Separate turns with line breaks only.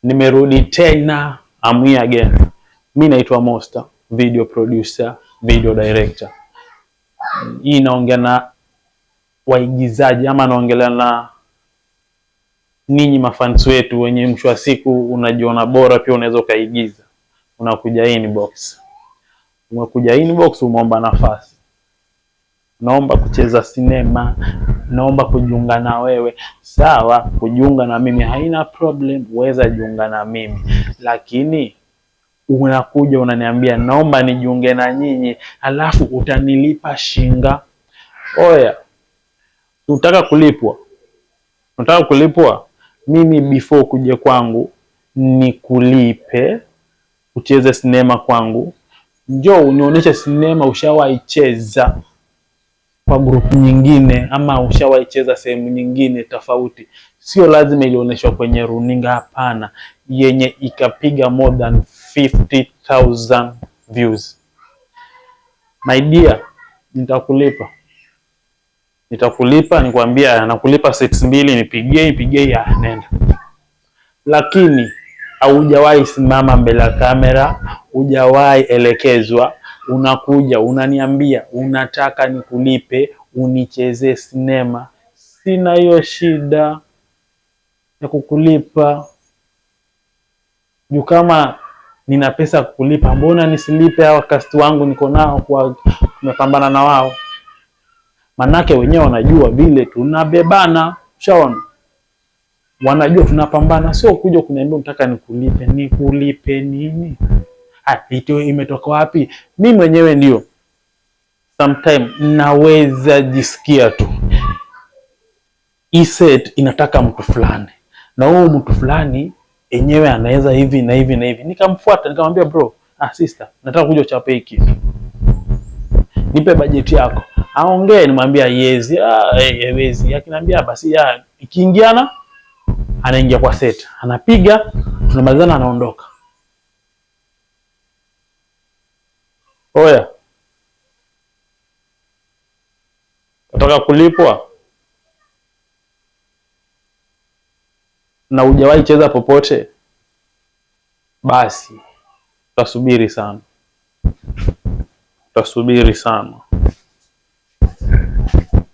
Nimerudi tena, I'm here again. Mimi naitwa Mosta, video producer, video director. Hii naongea na waigizaji ama naongelea na ninyi mafans wetu wenye mwisho wa siku unajiona bora pia unaweza kaigiza. Unakuja inbox. Umekuja inbox umeomba nafasi. Naomba kucheza sinema, naomba kujiunga na wewe. Sawa, kujiunga na mimi haina problem, weza jiunga na mimi. Lakini unakuja unaniambia naomba nijiunge na nyinyi, alafu utanilipa shinga. Oya, unataka kulipwa? Unataka kulipwa? Mimi before kuje kwangu nikulipe ucheze sinema kwangu. Njoo unionyeshe sinema ushawahi cheza kwa group nyingine ama ushawahi cheza sehemu nyingine tofauti. Sio lazima ilioneshwa kwenye runinga, hapana, yenye ikapiga more than 50,000 views. My dear, nitakulipa. Nikwambia nakulipa 6 nipigie ya nenda. Lakini haujawahi simama mbele ya kamera, hujawahi elekezwa, unakuja unaniambia unataka nikulipe unicheze sinema. Sina hiyo shida ya kukulipa. Juu kama nina pesa kukulipa, mbona nisilipe hawa cast wangu niko nao kwa tumepambana na wao? Manake wenyewe wanajua vile tunabebana, shaona. Wanajua tunapambana, sio kuja kuniambia unataka nikulipe. Nikulipe nini? Ito imetoka wapi? Mimi mwenyewe ndio sometime naweza jisikia tu hii set inataka mtu fulani, na huyo mtu fulani enyewe anaweza hivi na hivi na hivi. Nikamfuata nikamwambia bro, sister, nataka kuja uchape hiki, nipe budget yako. Aongee, nimwambia yes, hawezi. Akiniambia basi ikiingiana, anaingia kwa set, anapiga, tunamalizana, anaondoka. Oya, nataka kulipwa na hujawahi cheza popote, basi utasubiri sana.